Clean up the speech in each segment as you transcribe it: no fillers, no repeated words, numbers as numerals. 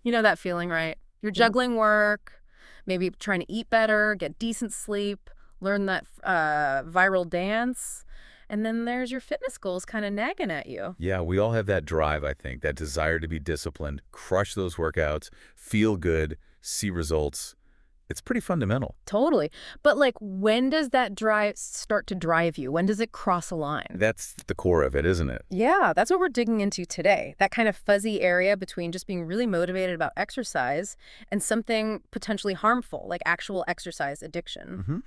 You know that feeling, right? You're Yeah. juggling work, maybe trying to eat better, get decent sleep, learn that viral dance, and then there's your fitness goals kind of nagging at you. Yeah, we all have that drive, I think, that desire to be disciplined, crush those workouts, feel good, see results. It's pretty fundamental. Totally. But like, when does that drive start to drive you? When does it cross a line? That's the core of it, isn't it? Yeah, that's what we're digging into today. That kind of fuzzy area between just being really motivated about exercise and something potentially harmful, like actual exercise addiction. Hmm.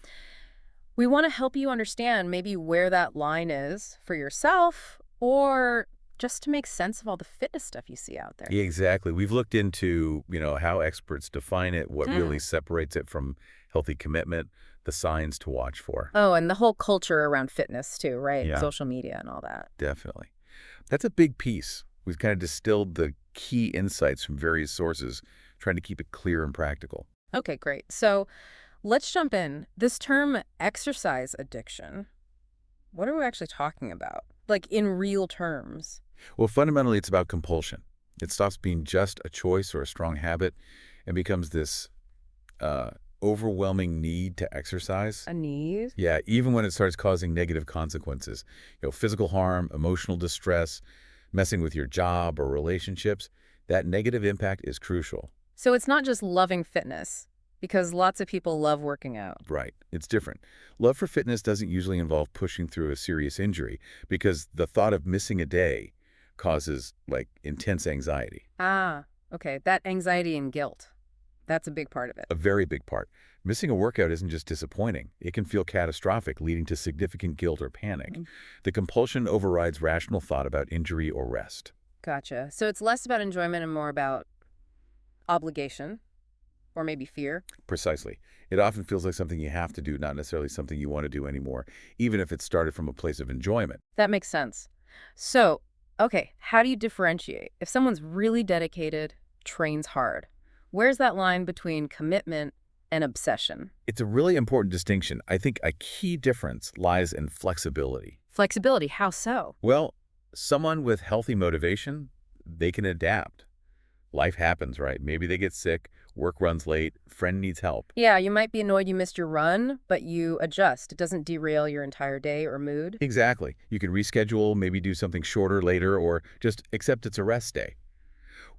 We want to help you understand maybe where that line is for yourself or just to make sense of all the fitness stuff you see out there. Yeah, exactly. We've looked into, how experts define it, what really separates it from healthy commitment, the signs to watch for. Oh, and the whole culture around fitness too, right? Yeah, Social media and all that. definitely. That's a big piece. We've kind of distilled the key insights from various sources, trying to keep it clear and practical. Okay, great. So let's jump in. This term exercise addiction, what are we actually talking about? Like in real terms? Well, fundamentally, it's about compulsion. It stops being just a choice or a strong habit and becomes this uh, overwhelming need to exercise. A need? Yeah, even when it starts causing negative consequences, physical harm, emotional distress, messing with your job or relationships, that negative impact is crucial. So it's not just loving fitness, because lots of people love working out. Right. It's different. Love for fitness doesn't usually involve pushing through a serious injury because the thought of missing a day causes like intense anxiety. Ah, okay. That anxiety and guilt. That's a big part of it. A very big part. Missing a workout isn't just disappointing. It can feel catastrophic, leading to significant guilt or panic. Mm. The compulsion overrides rational thought about injury or rest. Gotcha. So it's less about enjoyment and more about obligation or maybe fear. Precisely. It often feels like something you have to do, not necessarily something you want to do anymore, even if it started from a place of enjoyment. That makes sense. So, okay, how do you differentiate? If someone's really dedicated, trains hard, where's that line between commitment and obsession? It's a really important distinction. I think a key difference lies in flexibility. Flexibility, how so? Well, someone with healthy motivation, they can adapt. Life happens, right? Maybe they get sick, work runs late, friend needs help. Yeah, you might be annoyed you missed your run, but you adjust. It doesn't derail your entire day or mood. Exactly. You can reschedule, maybe do something shorter later, or just accept it's a rest day.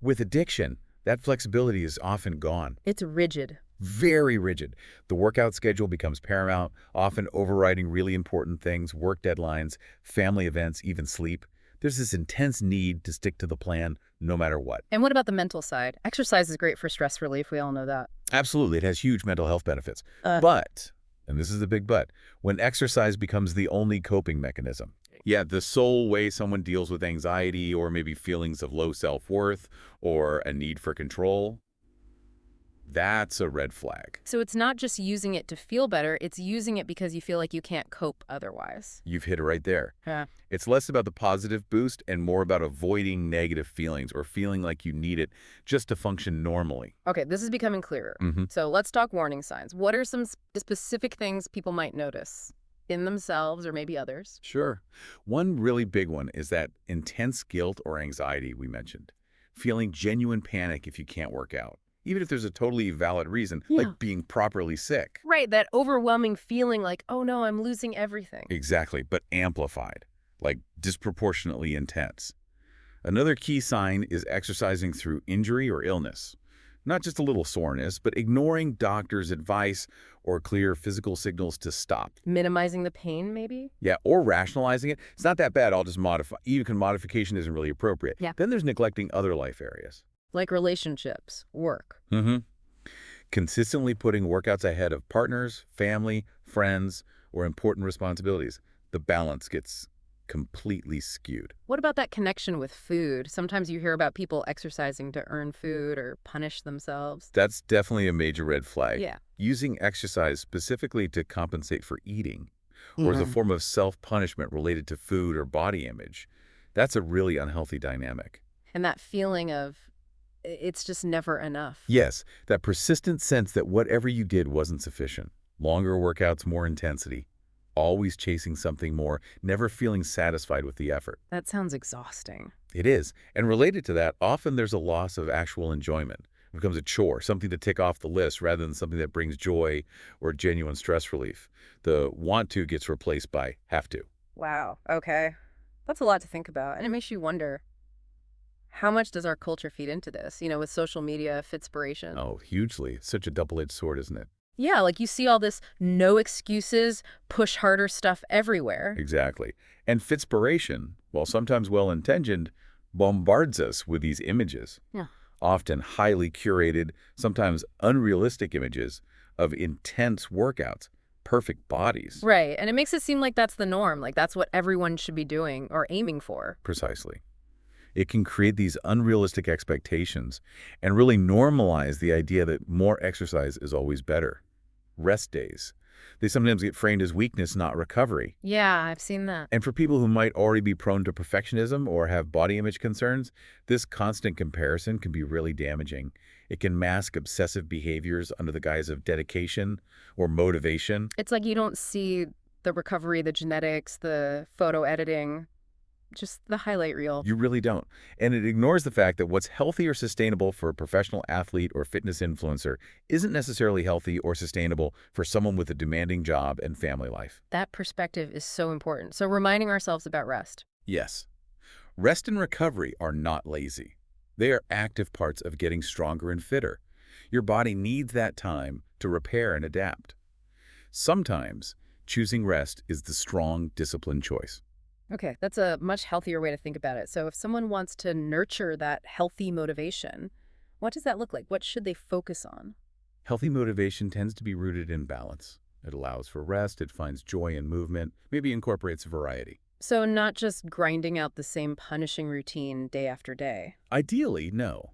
With addiction, that flexibility is often gone. It's rigid. Very rigid. The workout schedule becomes paramount, often overriding really important things, work deadlines, family events, even sleep. There's this intense need to stick to the plan no matter what. And what about the mental side? Exercise is great for stress relief. We all know that. Absolutely, it has huge mental health benefits. Uh, But, and this is the big but, when exercise becomes the only coping mechanism, yeah, the sole way someone deals with anxiety or maybe feelings of low self-worth or a need for control, that's a red flag. so it's not just using it to feel better, it's using it because you feel like you can't cope otherwise. You've hit it right there. Yeah. It's less about the positive boost and more about avoiding negative feelings or feeling like you need it just to function normally. Okay, this is becoming clearer. Hmm. So let's talk warning signs. What are some specific things people might notice in themselves or maybe others? Sure. One really big one is that intense guilt or anxiety we mentioned. Feeling genuine panic if you can't work out, even if there's a totally valid reason, Yeah. like being properly sick. Right, that overwhelming feeling like, oh no, I'm losing everything. Exactly, but amplified, like disproportionately intense. Another key sign is exercising through injury or illness. Not just a little soreness, but ignoring doctor's advice or clear physical signals to stop. Minimizing the pain, maybe? Yeah, or rationalizing it. It's not that bad, I'll just modify. Even modification isn't really appropriate. Yeah. Then there's neglecting other life areas. Like relationships, work. Mm-hmm. Consistently putting workouts ahead of partners, family, friends, or important responsibilities. The balance gets completely skewed. What about that connection with food? Sometimes you hear about people exercising to earn food or punish themselves. That's definitely a major red flag. Yeah. Using exercise specifically to compensate for eating, or as a form of self-punishment related to food or body image, that's a really unhealthy dynamic. And that feeling of it's just never enough. Yes, that persistent sense that whatever you did wasn't sufficient. Longer workouts, more intensity. Always chasing something more, never feeling satisfied with the effort. That sounds exhausting. It is. And related to that, often there's a loss of actual enjoyment. It becomes a chore, something to tick off the list rather than something that brings joy or genuine stress relief. The want to gets replaced by have to. Wow. Okay. That's a lot to think about. And it makes you wonder, how much does our culture feed into this? With social media, fitspiration. Oh, hugely. It's such a double-edged sword, isn't it? Yeah, like you see all this no excuses, push harder stuff everywhere. Exactly. And fitspiration, while sometimes well-intentioned, bombards us with these images, Yeah. often highly curated, sometimes unrealistic images of intense workouts, perfect bodies. Right. And it makes it seem like that's the norm, like that's what everyone should be doing or aiming for. Precisely. It can create these unrealistic expectations and really normalize the idea that more exercise is always better. Rest days. They sometimes get framed as weakness, not recovery. Yeah, I've seen that. And for people who might already be prone to perfectionism or have body image concerns, this constant comparison can be really damaging. It can mask obsessive behaviors under the guise of dedication or motivation. It's like you don't see the recovery, the genetics, the photo editing, just the highlight reel. You really don't. And it ignores the fact that what's healthy or sustainable for a professional athlete or fitness influencer isn't necessarily healthy or sustainable for someone with a demanding job and family life. That perspective is so important. So reminding ourselves about rest. Yes. Rest and recovery are not lazy. They are active parts of getting stronger and fitter. Your body needs that time to repair and adapt. Sometimes, choosing rest is the strong, disciplined choice. Okay, that's a much healthier way to think about it. So if someone wants to nurture that healthy motivation, what does that look like? What should they focus on? Healthy motivation tends to be rooted in balance. It allows for rest, it finds joy in movement, maybe incorporates variety. So not just grinding out the same punishing routine day after day. Ideally, no.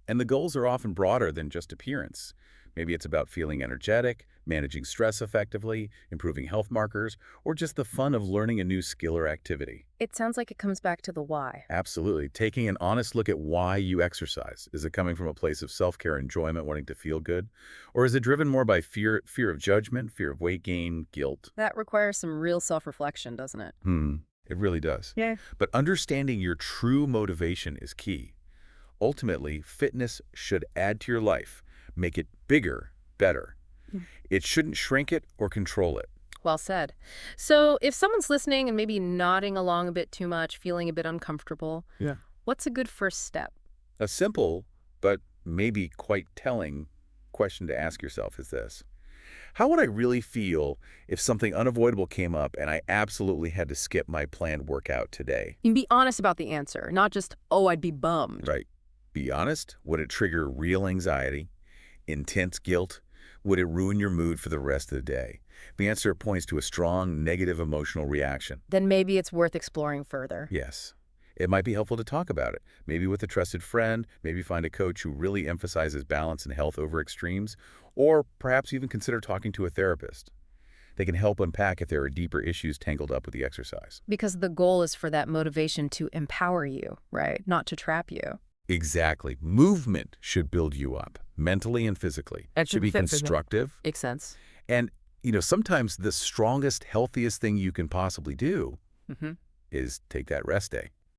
And the goals are often broader than just appearance. Maybe it's about feeling energetic, managing stress effectively, improving health markers, or just the fun of learning a new skill or activity. It sounds like it comes back to the why. Absolutely. Taking an honest look at why you exercise. Is it coming from a place of self-care, enjoyment, wanting to feel good? Or is it driven more by fear of judgment, fear of weight gain, guilt? That requires some real self-reflection, doesn't it? It really does. Yeah. But understanding your true motivation is key. Ultimately, fitness should add to your life, make it bigger, better. Mm. It shouldn't shrink it or control it. Well said. So if someone's listening and maybe nodding along a bit too much, feeling a bit uncomfortable, Yeah. what's a good first step? A simple, but maybe quite telling question to ask yourself is this. How would I really feel if something unavoidable came up and I absolutely had to skip my planned workout today? You can be honest about the answer, not just, oh, I'd be bummed. Right. Be honest. Would it trigger real anxiety, intense guilt? Would it ruin your mood for the rest of the day? The answer points to a strong negative emotional reaction. Then maybe it's worth exploring further. Yes. It might be helpful to talk about it, maybe with a trusted friend, maybe find a coach who really emphasizes balance and health over extremes, or perhaps even consider talking to a therapist. They can help unpack if there are deeper issues tangled up with the exercise. Because the goal is for that motivation to empower you, right? Not to trap you. Exactly. Movement should build you up, mentally and physically. It should be constructive. Makes sense. And, sometimes the strongest, healthiest thing you can possibly do Mm-hmm. is take that rest day.